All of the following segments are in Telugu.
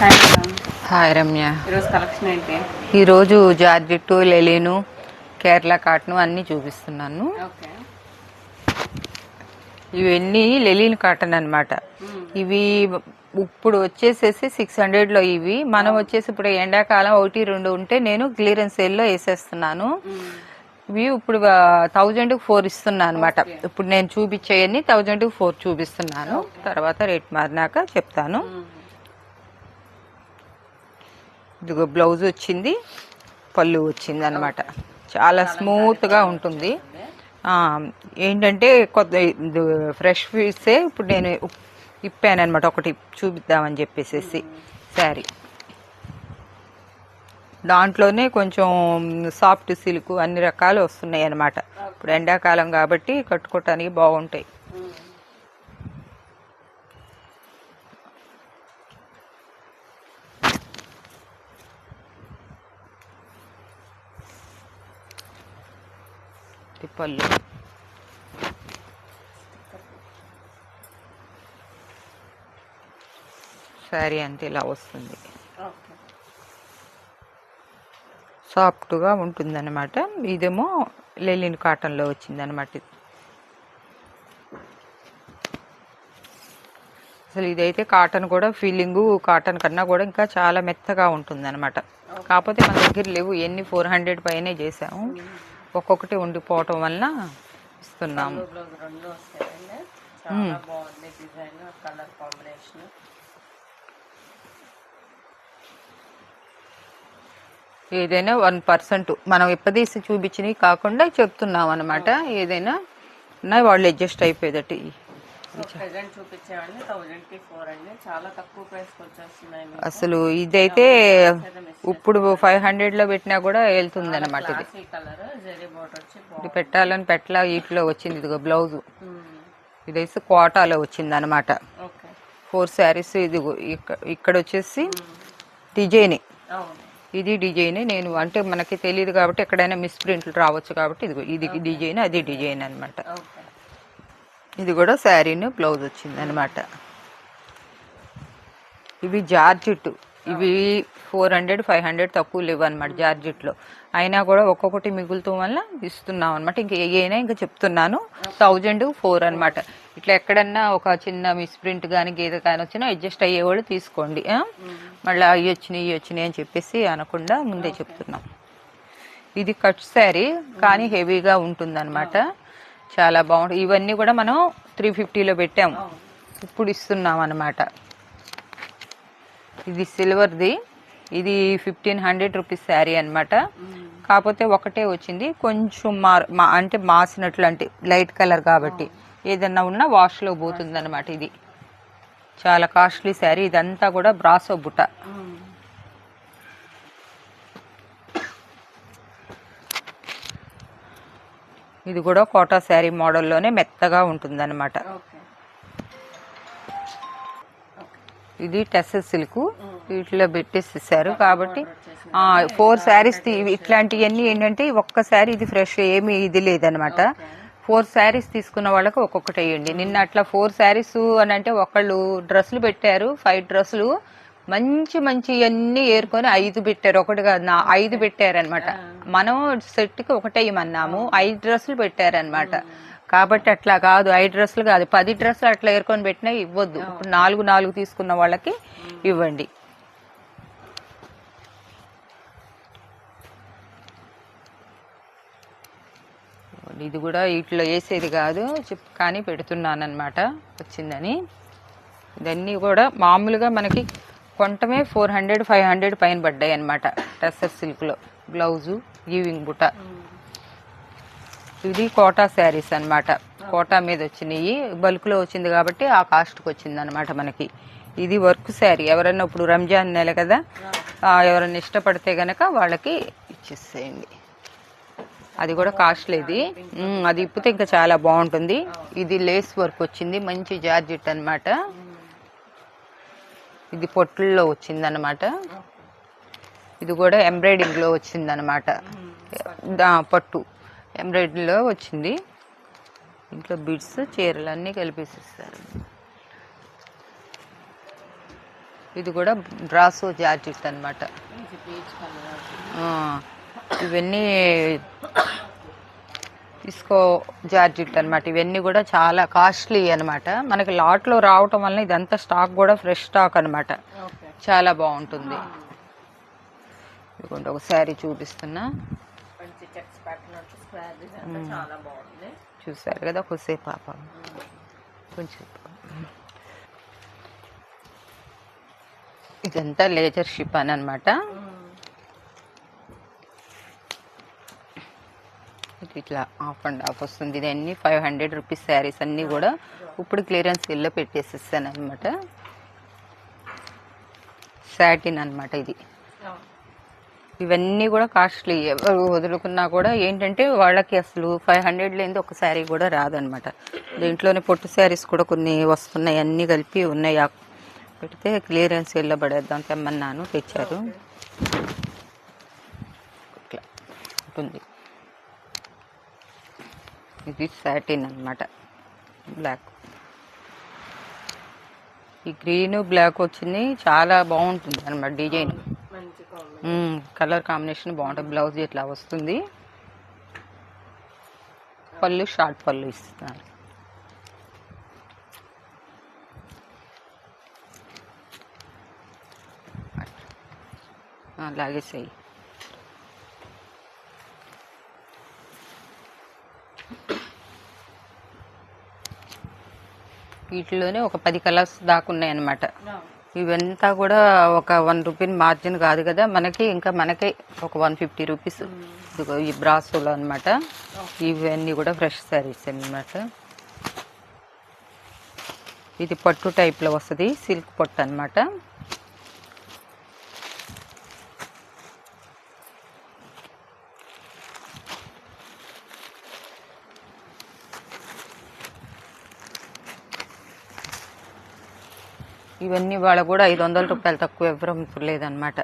హాయ్ రమ్య. ఈరోజు కలెక్షన్ ఏంటి? ఈరోజు జార్జెట్టు, లెలిను, కేరళ కాటన్ అన్నీ చూపిస్తున్నాను. ఇవన్నీ లెలిన్ కాటన్ అనమాట. ఇవి ఇప్పుడు వచ్చేసేసి 600లో. ఇవి మనం వచ్చేసి ఇప్పుడు ఎండాకాలం 1-2 ఉంటే నేను క్లియరెన్స్ సేల్లో వేసేస్తున్నాను. ఇవి ఇప్పుడు 1000-4 ఇస్తున్నాను అనమాట. ఇప్పుడు నేను చూపించేయన్ని 1000-4 చూపిస్తున్నాను. తర్వాత రేట్ మారినాక చెప్తాను. ఇదిగో బ్లౌజ్ వచ్చింది, పళ్ళు వచ్చింది అనమాట. చాలా స్మూత్గా ఉంటుంది. ఏంటంటే కొత్త ఫ్రెష్ పీసే ఇప్పుడు నేను ఇప్పాను అనమాట. ఒకటి చూపిద్దామని చెప్పేసి శారీ. దాంట్లోనే కొంచెం సాఫ్ట్ సిల్క్ అన్ని రకాలు వస్తున్నాయి అన్నమాట. ఇప్పుడు ఎండాకాలం కాబట్టి కట్టుకోవటానికి బాగుంటాయి. పళ్ళు శారీ అంతే ఇలా వస్తుంది. సాఫ్ట్గా ఉంటుంది అన్నమాట. ఇదేమో లెలిన్ కాటన్లో వచ్చింది అనమాట. అసలు ఇదైతే కాటన్ కూడా ఫీలింగు కాటన్ కన్నా కూడా ఇంకా చాలా మెత్తగా ఉంటుంది అనమాట. కాకపోతే మన దగ్గర లేవు, ఎన్ని 400 పైనే చేసాము. ఒక్కొక్కటి ఉండిపోవటం వల్ల ఇస్తున్నాము. ఏదైనా 1% మనం ఇప్పదీసి చూపించినవి కాకుండా చెప్తున్నాం అనమాట. ఏదైనా వాళ్ళు అడ్జస్ట్ అయిపోయేదట. అసలు ఇదైతే ఇప్పుడు 500లో పెట్టినా కూడా వెళ్తుంది అనమాట. ఇది పెట్టాలని పెట్టలా వీటిలో వచ్చింది. ఇదిగో బ్లౌజ్ ఇదైతే కోటాలో వచ్చింది అనమాట. 4 శారీస్. ఇదిగో ఇక్కడ వచ్చేసి డిజైన్, ఇది డిజైన్. నేను అంటే మనకి తెలియదు కాబట్టి ఎక్కడైనా మిస్ ప్రింట్లు రావచ్చు కాబట్టి ఇదిగో ఇది డిజైన్, అది డిజైన్ అనమాట. ఇది కూడా శారీను బ్లౌజ్ వచ్చింది అనమాట. ఇవి జార్జెట్. ఇవి 400-500 తక్కువ లేవు అనమాట జార్జెట్లో. అయినా కూడా ఒక్కొక్కటి మిగులుతూ వల్ల ఇస్తున్నాం అనమాట. ఇంక ఏమైనా ఇంకా చెప్తున్నాను 1004 అనమాట. ఇట్లా ఎక్కడన్నా ఒక చిన్న మిస్ ప్రింట్ కానీ గీత కానీ వచ్చినా అడ్జస్ట్ అయ్యేవాళ్ళు తీసుకోండి. మళ్ళీ అవి వచ్చినాయి అని చెప్పేసి అనకుండా ముందే చెప్తున్నాం. ఇది కట్ శారీ కానీ హెవీగా ఉంటుంది అనమాట. చాలా బాగుంటుంది. ఇవన్నీ కూడా మనం 350లో పెట్టాము, ఇప్పుడు ఇస్తున్నాం అనమాట. ఇది సిల్వర్ది. ఇది 1500 రూపీస్ శారీ అనమాట. కాకపోతే ఒకటే వచ్చింది, కొంచెం అంటే మాసినట్లు, అంటే లైట్ కలర్ కాబట్టి ఏదన్నా ఉన్నా వాష్లో పోతుంది అనమాట. ఇది చాలా కాస్ట్లీ శారీ. ఇదంతా కూడా బ్రాసో బుట్ట. ఇది కూడా కోటా శారీ మోడల్లోనే మెత్తగా ఉంటుంది అనమాట. ఇది టెస్సెస్ సిల్క్ వీటిలో పెట్టేసేసారు కాబట్టి 4 శారీస్. ఇట్లాంటివన్నీ ఏంటంటే ఒక్క శారీ ఇది ఫ్రెష్, ఏమి ఇది లేదనమాట. 4 శారీస్ తీసుకున్న వాళ్ళకి ఒక్కొక్కటి వేయండి. నిన్న అట్లా 4 శారీస్ అని అంటే ఒకళ్ళు డ్రెస్సులు పెట్టారు, 5 డ్రెస్సులు మంచి అన్నీ ఏరుకొని 5 పెట్టారు. ఒకటి కాదు, 5 పెట్టారనమాట. మనం సెట్కి ఒకటే ఇమ్మన్నాము, 5 డ్రెస్సులు పెట్టారనమాట. కాబట్టి అట్లా కాదు, 5 డ్రెస్సులు కాదు, 10 డ్రెస్సులు అట్లా ఏరుకొని పెట్టినా ఇవ్వద్దు. ఇప్పుడు 4 తీసుకున్న వాళ్ళకి ఇవ్వండి. ఇది కూడా వీటిలో వేసేది కాదు, కానీ పెడుతున్నాను అనమాట వచ్చిందని. ఇవన్నీ కూడా మామూలుగా మనకి కొంటమే 400-500 పైన పడ్డాయి అనమాట. టెస్సర్ సిల్క్లో బ్లౌజు, వీవింగ్ బుట్ట. ఇది కోటా శారీస్ అనమాట. కోటా మీద వచ్చినాయి, బల్క్లో వచ్చింది కాబట్టి ఆ కాస్ట్కి వచ్చింది అనమాట మనకి. ఇది వర్క్ శారీ. ఎవరైనా ఇప్పుడు రంజాన్ నెల కదా, ఎవరైనా ఇష్టపడితే గనక వాళ్ళకి ఇచ్చేసేయండి. అది కూడా కాస్ట్లీది. అది ఇప్పితే ఇంకా చాలా బాగుంటుంది. ఇది లేస్ వర్క్ వచ్చింది, మంచి జార్జెట్ అనమాట. ఇది పొట్టుల్లో వచ్చిందనమాట. ఇది కూడా ఎంబ్రాయిడింగ్లో వచ్చిందనమాట. పట్టు ఎంబ్రాయిడరీలో వచ్చింది. ఇంట్లో బిడ్స్, చీరలు అన్నీ కలిపేసిస్తారు. ఇది కూడా బ్రాసో జార్జెట్ అనమాట. ఇవన్నీ ఇస్కో జార్జెట్ అనమాట. ఇవన్నీ కూడా చాలా కాస్ట్లీ అనమాట. మనకి లాట్లో రావటం వల్ల ఇదంతా స్టాక్ కూడా ఫ్రెష్ స్టాక్ అనమాట. చాలా బాగుంటుంది. ఇదిగోండి ఒక శారీ చూపిస్తున్నా, చూసారు కదా. కొద్దిసేపు పాప కొంచెం. ఇదంతా లేజర్ షిఫాన్ అనమాట. ఇట్లా ఆఫ్ అండ్ ఆఫ్ వస్తుంది. ఇది అన్ని 500 రూపీస్ శారీస్ అన్నీ కూడా ఇప్పుడు క్లియరెన్స్ సేల్లో పెట్టేసిస్తాను అనమాట. సాటిన్ అనమాట ఇది. ఇవన్నీ కూడా కాస్ట్లీ. ఎవరు వదులుకున్నా కూడా ఏంటంటే వాళ్ళకి అసలు 500 లేనిది ఒక శారీ కూడా రాదనమాట. దీంట్లోనే పొట్టు శారీస్ కూడా కొన్ని వస్తున్నాయి, అన్నీ కలిపి ఉన్నాయి. పెడితే క్లియరెన్స్ సేల్లో పడేద్దాం తెమ్మన్నాను, తెచ్చారు. ఇట్లా ఉంటుంది. ఇది సాటిన్ అనమాట, బ్లాక్. ఈ గ్రీన్ బ్లాక్ వచ్చింది, చాలా బాగుంటుంది అనమాట డిజైన్. కలర్ కాంబినేషన్ బాగుంటుంది. బ్లౌజ్ ఇట్లా వస్తుంది. పళ్ళు షార్ట్ పళ్ళు ఇస్తున్నారు. అలాగే సై. వీటిలోనే ఒక 10 కలర్స్ దాకా ఉన్నాయి అన్నమాట. ఇవంతా కూడా ఒక 1 రూపీ మార్జిన్ కాదు కదా మనకి, ఇంకా మనకే ఒక 150 రూపీస్. ఇదిగో ఈ బ్రాసోలో అనమాట. ఇవన్నీ కూడా ఫ్రెష్ శారీస్ అన్నమాట. ఇది పట్టు టైప్లో వస్తుంది, సిల్క్ పట్టు అనమాట. ఇవన్నీ వాళ్ళ కూడా 500 రూపాయలు తక్కువ ఎవరు అమ్ముతులేదన్నమాట.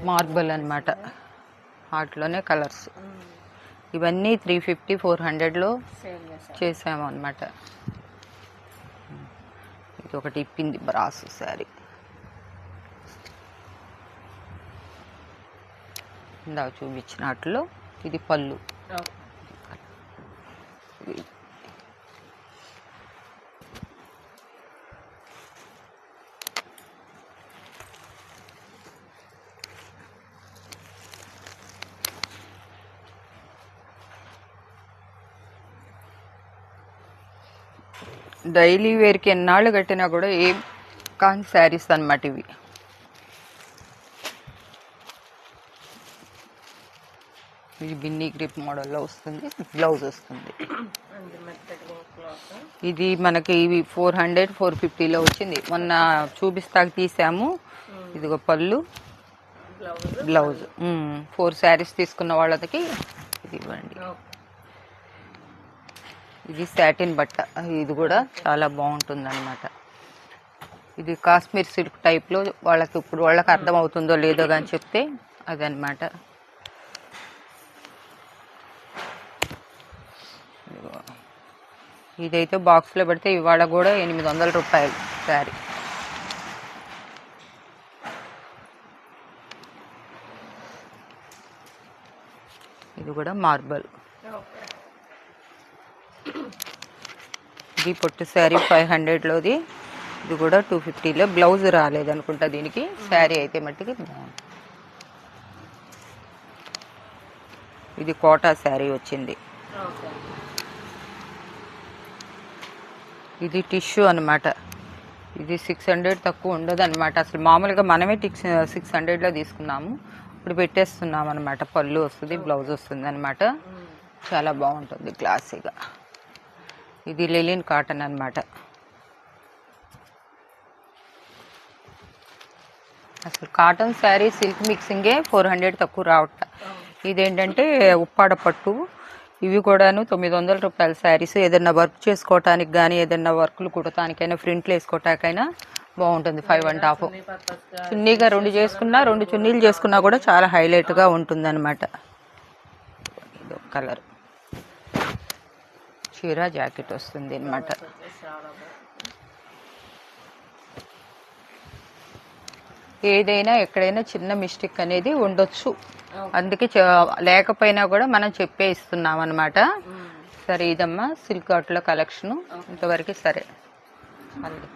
మార్బుల్ అనమాట, వాటిలోనే కలర్స్. ఇవన్నీ 350, 400లో చేసాము అనమాట. ఇది ఒకటి ఇప్పింది బ్రాసు శారీ. ఇందాక చూపించినట్లు ఇది పళ్ళు. డైలీ వేర్కి ఎన్నాళ్ళు కట్టినా కూడా ఏం కాని శారీస్ అన్నమాట ఇవి. ఇది బిన్నీ గ్రిప్ మోడల్లో వస్తుంది, బ్లౌజ్ వస్తుంది. ఇది మనకి ఇవి 400, 450లో వచ్చింది. మొన్న చూపిస్తాక తీసాము. ఇదిగో పళ్ళు, బ్లౌజ్. 4 శారీస్ తీసుకున్న వాళ్ళకి ఇది ఇవ్వండి. ఇది సాటిన్ బట్ట. ఇది కూడా చాలా బాగుంటుంది అనమాట. ఇది కాశ్మీర్ సిల్క్ టైప్లో. వాళ్ళకి ఇప్పుడు వాళ్ళకి అర్థం అవుతుందో లేదో కానీ చెప్తే అదనమాట. ఇదైతే బాక్స్లో పెడితే ఇవాళ కూడా 800 రూపాయలు శారీ. ఇది కూడా మార్బల్. ఇది పొట్టు శారీ 500లోది. ఇది కూడా 250లో. బ్లౌజ్ రాలేదనుకుంటా దీనికి. శారీ అయితే మట్టికి బాగుంది. ఇది కోటా శారీ వచ్చింది. ఇది టిష్యూ అనమాట. ఇది 600 తక్కువ ఉండదు అనమాట. అసలు మామూలుగా మనమే 600లో తీసుకున్నాము. ఇప్పుడు పెట్టేస్తున్నాం అనమాట. పళ్ళు వస్తుంది, బ్లౌజ్ వస్తుంది అనమాట. చాలా బాగుంటుంది క్లాసీగా. ఇది లెలిన్ కాటన్ అనమాట. అసలు కాటన్ శారీ సిల్క్ మిక్సింగే 400 తక్కువ రావట. ఇదేంటంటే ఉప్పాడ పట్టు. ఇవి కూడాను 900 రూపాయల శారీస్. ఏదైనా వర్క్ చేసుకోవటానికి కానీ, ఏదైనా వర్క్లు కుడటానికైనా, ప్రింట్లు వేసుకోవటానికైనా బాగుంటుంది. 5.5 చున్నీగా 2 చేసుకున్నా, 2 చున్నీలు చేసుకున్నా కూడా చాలా హైలైట్గా ఉంటుంది అనమాట. ఇది కలర్ చీర జాకెట్ వస్తుంది అన్నమాట. ఏదైనా ఎక్కడైనా చిన్న మిస్టేక్ అనేది ఉండొచ్చు, అందుకే లేకపోయినా కూడా మనం చెప్పే ఇస్తున్నాం అన్నమాట. సరే ఇదమ్మా సిల్క్ అవుట్లో కలెక్షను ఇంతవరకు. సరే మళ్ళీ